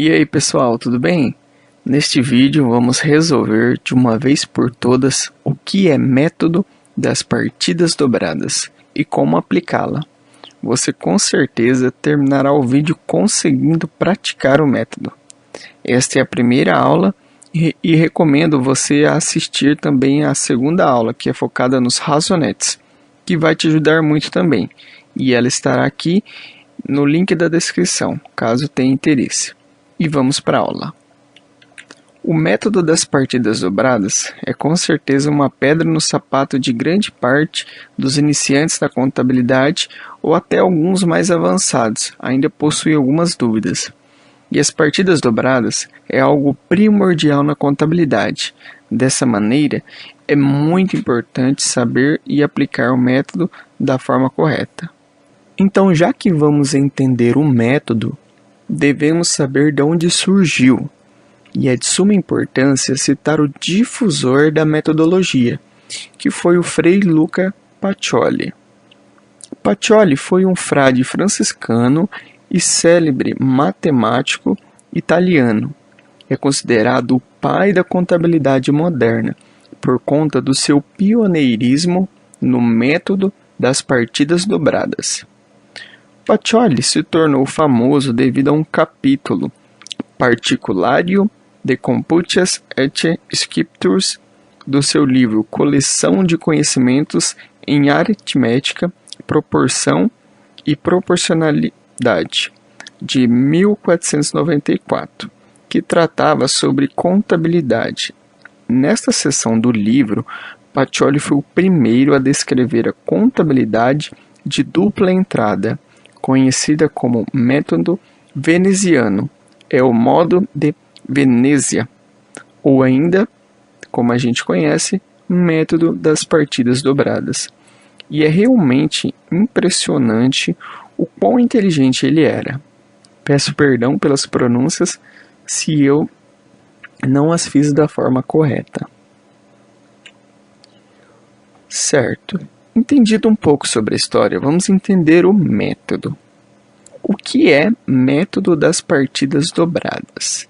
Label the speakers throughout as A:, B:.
A: E aí pessoal, tudo bem? Neste vídeo vamos resolver de uma vez por todas o que é método das partidas dobradas e como aplicá-la. Você com certeza terminará o vídeo conseguindo praticar o método. Esta é a primeira aula e recomendo você assistir também a segunda aula, que é focada nos razonetes, que vai te ajudar muito também. E ela estará aqui no link da descrição, caso tenha interesse. E vamos para a aula. O método das partidas dobradas é com certeza uma pedra no sapato de grande parte dos iniciantes da contabilidade ou até alguns mais avançados, ainda possuem algumas dúvidas. E as partidas dobradas é algo primordial na contabilidade. Dessa maneira, é muito importante saber e aplicar o método da forma correta. Então, já que vamos entender o método, devemos saber de onde surgiu, e é de suma importância citar o difusor da metodologia, que foi o Frei Luca Pacioli. Pacioli foi um frade franciscano e célebre matemático italiano. É considerado o pai da contabilidade moderna, por conta do seu pioneirismo no método das partidas dobradas. Pacioli se tornou famoso devido a um capítulo, Particulario de Computias et Scriptures, do seu livro Coleção de Conhecimentos em Aritmética, Proporção e Proporcionalidade, de 1494, que tratava sobre contabilidade. Nesta seção do livro, Pacioli foi o primeiro a descrever a contabilidade de dupla entrada, conhecida como método veneziano, é o modo de Venezia, ou ainda, como a gente conhece, método das partidas dobradas. E é realmente impressionante o quão inteligente ele era. Peço perdão pelas pronúncias se eu não as fiz da forma correta. Certo. Entendido um pouco sobre a história, vamos entender o método. O que é método das partidas dobradas?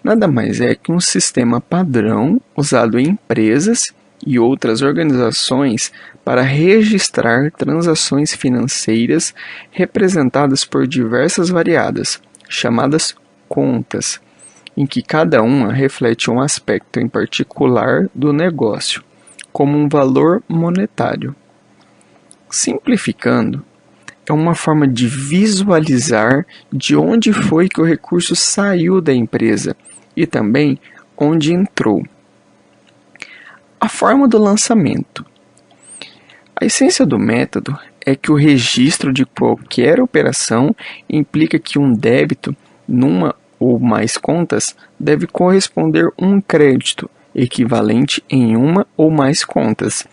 A: Nada mais é que um sistema padrão usado em empresas e outras organizações para registrar transações financeiras representadas por diversas variáveis, chamadas contas, em que cada uma reflete um aspecto em particular do negócio, como um valor monetário. Simplificando, é uma forma de visualizar de onde foi que o recurso saiu da empresa e também onde entrou. A forma do lançamento. A essência do método é que o registro de qualquer operação implica que um débito numa ou mais contas deve corresponder um crédito equivalente em uma ou mais contas,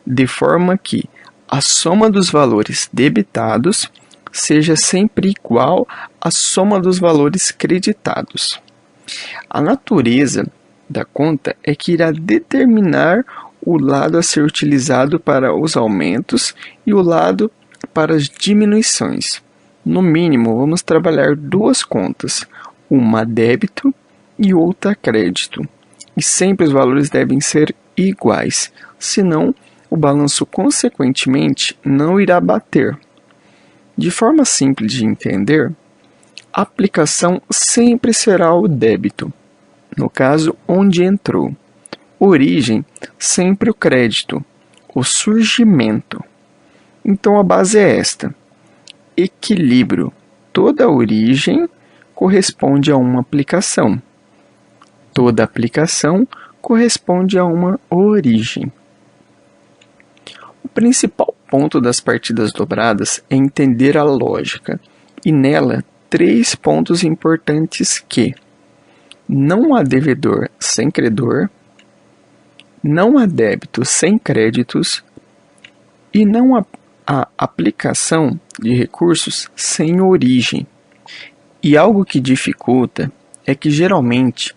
A: de forma que a soma dos valores debitados seja sempre igual à soma dos valores creditados. A natureza da conta é que irá determinar o lado a ser utilizado para os aumentos e o lado para as diminuições. No mínimo, vamos trabalhar duas contas, uma a débito e outra a crédito. E sempre os valores devem ser iguais, senão o balanço consequentemente não irá bater. De forma simples de entender, a aplicação sempre será o débito, no caso onde entrou. Origem, sempre o crédito, o surgimento. Então a base é esta. Equilíbrio, toda origem corresponde a uma aplicação. Toda aplicação corresponde a uma origem. O principal ponto das partidas dobradas é entender a lógica, e nela, 3 pontos importantes que: não há devedor sem credor, não há débito sem créditos, e não há aplicação de recursos sem origem. E algo que dificulta é que geralmente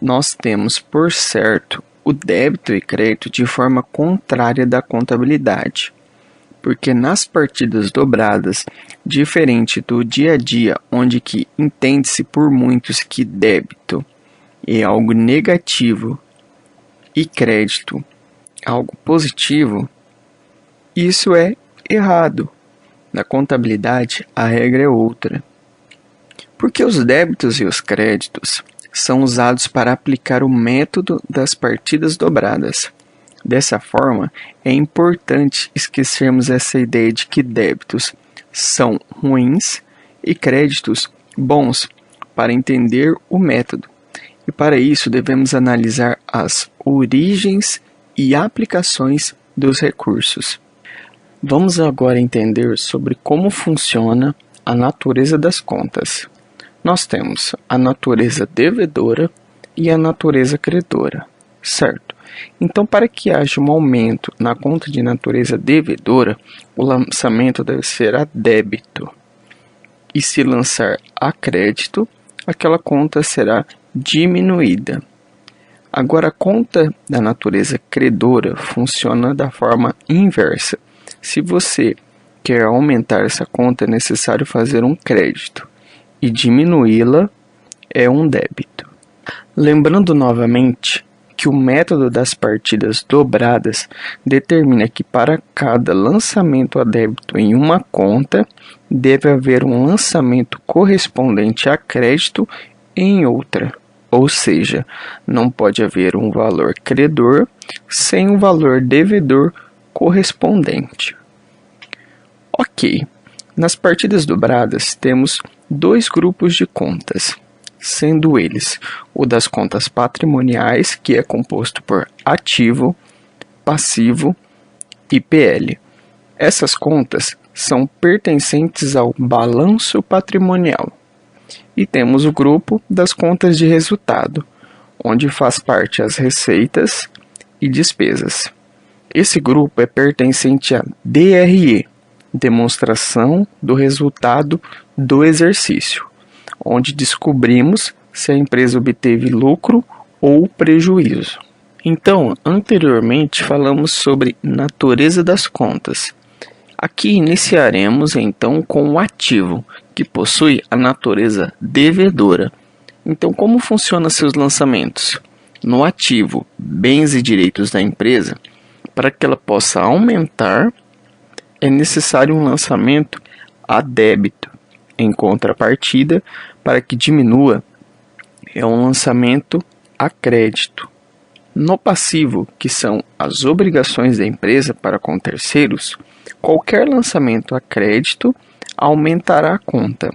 A: nós temos por certo o débito e crédito de forma contrária da contabilidade. porque nas partidas dobradas, diferente do dia a dia, onde que entende-se por muitos que débito é algo negativo e crédito algo positivo, isso é errado. Na contabilidade, a regra é outra. Porque os débitos e os créditos são usados para aplicar o método das partidas dobradas. Dessa forma, é importante esquecermos essa ideia de que débitos são ruins e créditos bons para entender o método. E para isso devemos analisar as origens e aplicações dos recursos. Vamos agora entender sobre como funciona a natureza das contas. Nós temos a natureza devedora e a natureza credora, certo? Então, para que haja um aumento na conta de natureza devedora, o lançamento deve ser a débito. E se lançar a crédito, aquela conta será diminuída. Agora, a conta da natureza credora funciona da forma inversa. Se você quer aumentar essa conta, é necessário fazer um crédito. E diminuí-la é um débito. Lembrando novamente que o método das partidas dobradas determina que para cada lançamento a débito em uma conta, deve haver um lançamento correspondente a crédito em outra. Ou seja, não pode haver um valor credor sem um valor devedor correspondente. Ok, nas partidas dobradas temos dois grupos de contas, sendo eles o das contas patrimoniais, que é composto por ativo, passivo e PL. Essas contas são pertencentes ao balanço patrimonial. E temos o grupo das contas de resultado, onde faz parte as receitas e despesas. Esse grupo é pertencente a DRE, demonstração do resultado do exercício, onde descobrimos se a empresa obteve lucro ou prejuízo. Então, anteriormente falamos sobre natureza das contas. Aqui iniciaremos então com o ativo, que possui a natureza devedora. Então, como funcionam seus lançamentos? No ativo, bens e direitos da empresa, para que ela possa aumentar, é necessário um lançamento a débito. Em contrapartida, para que diminua, é um lançamento a crédito. No passivo, que são as obrigações da empresa para com terceiros, qualquer lançamento a crédito aumentará a conta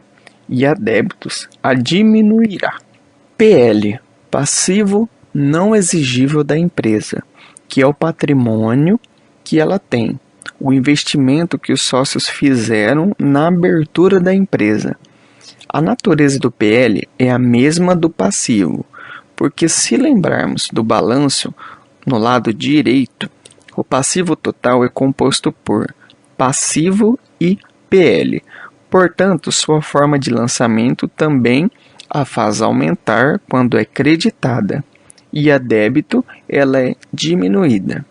A: e a débitos a diminuirá. PL, passivo não exigível da empresa, que é o patrimônio que ela tem, o investimento que os sócios fizeram na abertura da empresa. A natureza do PL é a mesma do passivo, porque se lembrarmos do balanço, no lado direito, o passivo total é composto por passivo e PL. Portanto, sua forma de lançamento também a faz aumentar quando é creditada, e a débito ela é diminuída.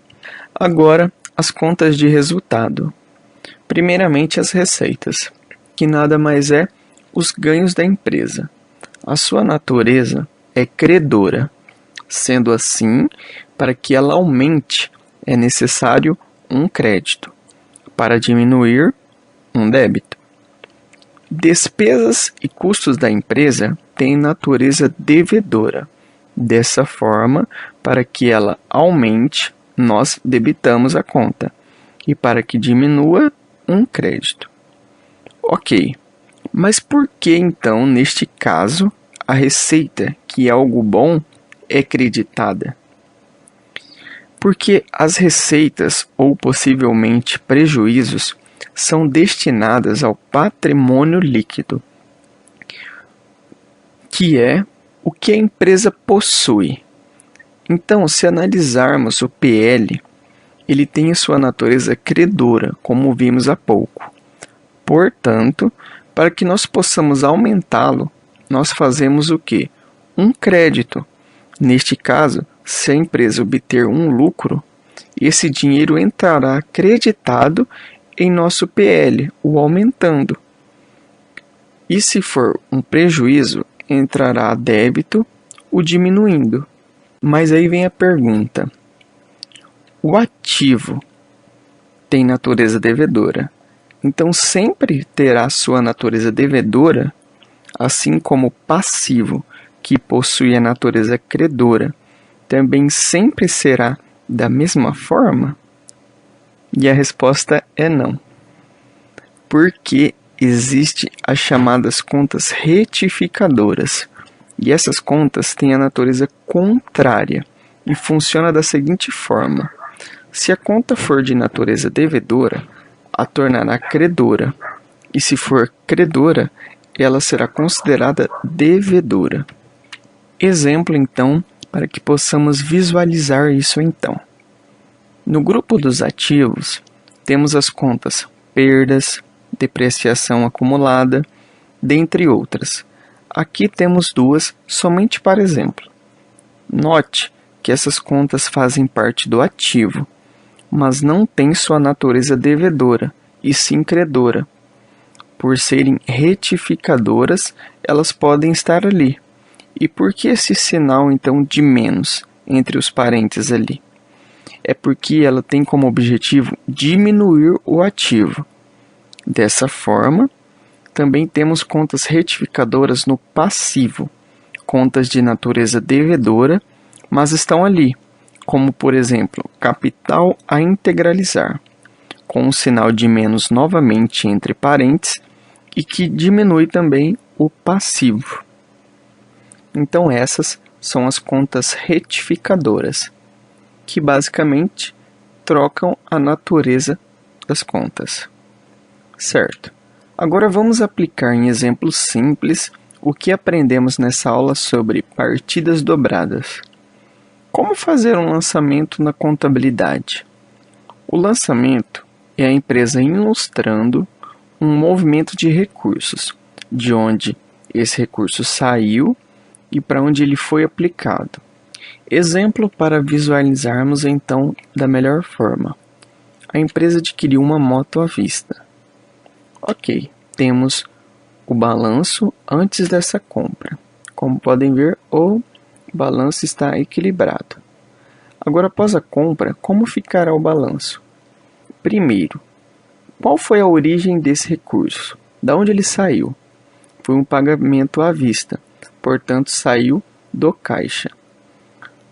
A: Agora, as contas de resultado. Primeiramente, as receitas, que nada mais é os ganhos da empresa. A sua natureza é credora. Sendo assim, para que ela aumente, é necessário um crédito. Para diminuir, um débito. Despesas e custos da empresa têm natureza devedora. Dessa forma, para que ela aumente, nós debitamos a conta. E para que diminua, um crédito. Ok, mas por que então, neste caso, a receita, que é algo bom, é creditada? Porque as receitas ou possivelmente prejuízos são destinadas ao patrimônio líquido, que é o que a empresa possui. Então, se analisarmos o PL, ele tem a sua natureza credora, como vimos há pouco. Portanto, para que nós possamos aumentá-lo, nós fazemos o quê? Um crédito. Neste caso, se a empresa obter um lucro, esse dinheiro entrará creditado em nosso PL, o aumentando. E se for um prejuízo, entrará débito, o diminuindo. Mas aí vem a pergunta: o ativo tem natureza devedora, então sempre terá sua natureza devedora, assim como o passivo, que possui a natureza credora, também sempre será da mesma forma? E a resposta é não. Porque existem as chamadas contas retificadoras. E essas contas têm a natureza contrária e funciona da seguinte forma: se a conta for de natureza devedora, a tornará credora, e se for credora, ela será considerada devedora. Exemplo, então, para que possamos visualizar isso então. No grupo dos ativos, temos as contas perdas, depreciação acumulada, dentre outras. Aqui temos duas somente para exemplo. Note que essas contas fazem parte do ativo, mas não têm sua natureza devedora, e sim credora. Por serem retificadoras, elas podem estar ali. E por que esse sinal, então, de menos entre os parênteses ali? É porque ela tem como objetivo diminuir o ativo. Dessa forma, também temos contas retificadoras no passivo, contas de natureza devedora, mas estão ali, como por exemplo, capital a integralizar, com um sinal de menos novamente entre parênteses e que diminui também o passivo. Então essas são as contas retificadoras, que basicamente trocam a natureza das contas. Certo. Agora vamos aplicar em exemplos simples o que aprendemos nessa aula sobre partidas dobradas. Como fazer um lançamento na contabilidade? O lançamento é a empresa ilustrando um movimento de recursos, de onde esse recurso saiu e para onde ele foi aplicado. Exemplo para visualizarmos então da melhor forma. A empresa adquiriu uma moto à vista. Ok, temos o balanço antes dessa compra. Como podem ver, o balanço está equilibrado. Agora, após a compra, como ficará o balanço? Primeiro, qual foi a origem desse recurso? Da onde ele saiu? Foi um pagamento à vista, portanto saiu do caixa.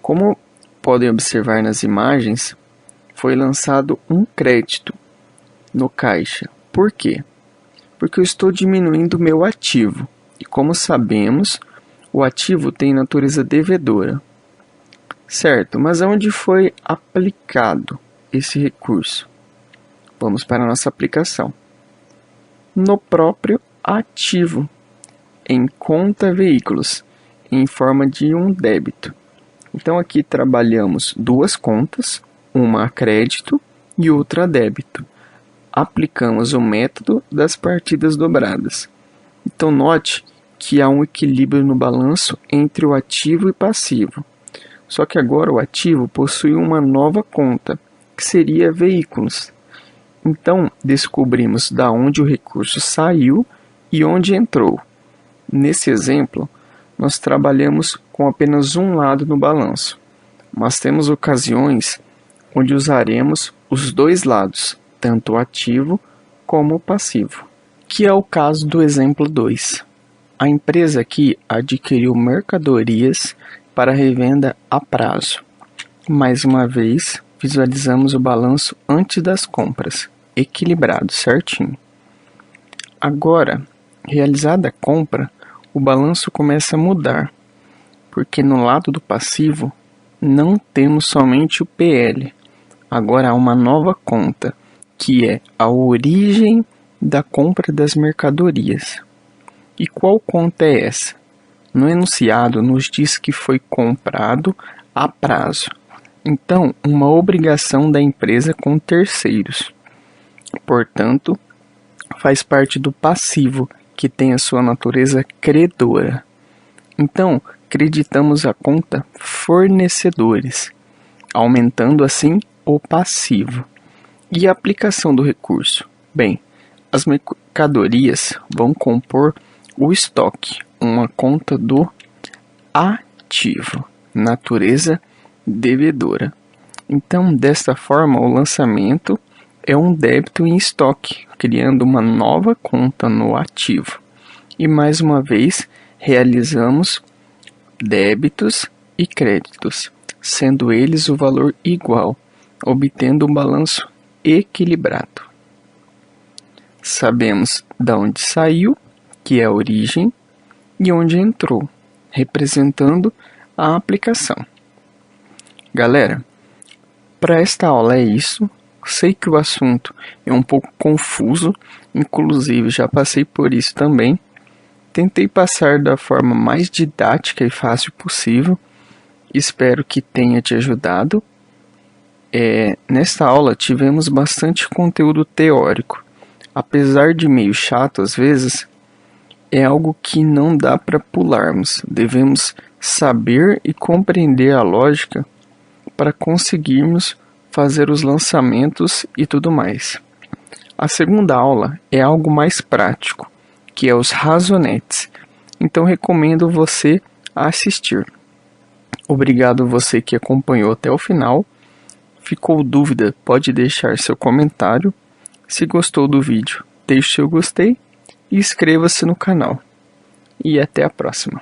A: Como podem observar nas imagens, foi lançado um crédito no caixa. Por quê? Porque eu estou diminuindo o meu ativo. E como sabemos, o ativo tem natureza devedora. Certo, mas aonde foi aplicado esse recurso? Vamos para a nossa aplicação. No próprio ativo, em conta veículos, em forma de um débito. Então aqui trabalhamos duas contas, uma a crédito e outra a débito. Aplicamos o método das partidas dobradas. Então note que há um equilíbrio no balanço entre o ativo e passivo. Só que agora o ativo possui uma nova conta, que seria veículos. Então descobrimos da onde o recurso saiu e onde entrou. Nesse exemplo, nós trabalhamos com apenas um lado no balanço, mas temos ocasiões onde usaremos os dois lados, tanto o ativo como o passivo, que é o caso do exemplo 2. A empresa aqui adquiriu mercadorias para revenda a prazo. Mais uma vez, visualizamos o balanço antes das compras, equilibrado certinho. Agora, realizada a compra, o balanço começa a mudar, porque no lado do passivo não temos somente o PL. Agora há uma nova conta, que é a origem da compra das mercadorias. E qual conta é essa? No enunciado nos diz que foi comprado a prazo. Então, uma obrigação da empresa com terceiros. Portanto, faz parte do passivo, que tem a sua natureza credora. Então, creditamos a conta fornecedores, aumentando assim o passivo. E a aplicação do recurso? Bem, as mercadorias vão compor o estoque, uma conta do ativo, natureza devedora. Então, desta forma, o lançamento é um débito em estoque, criando uma nova conta no ativo. E mais uma vez, realizamos débitos e créditos, sendo eles o valor igual, obtendo um balanço equilibrado. Sabemos de onde saiu, que é a origem, e onde entrou, representando a aplicação. Galera, para esta aula é isso. Sei que o assunto é um pouco confuso, inclusive já passei por isso também. Tentei passar da forma mais didática e fácil possível. Espero que tenha te ajudado. Nesta aula tivemos bastante conteúdo teórico. Apesar de meio chato às vezes, é algo que não dá para pularmos. Devemos saber e compreender a lógica para conseguirmos fazer os lançamentos e tudo mais. A segunda aula é algo mais prático, que é os razonetes. Então recomendo você assistir. Obrigado você que acompanhou até o final. Ficou dúvida? Pode deixar seu comentário. Se gostou do vídeo, deixe seu gostei e inscreva-se no canal. E até a próxima.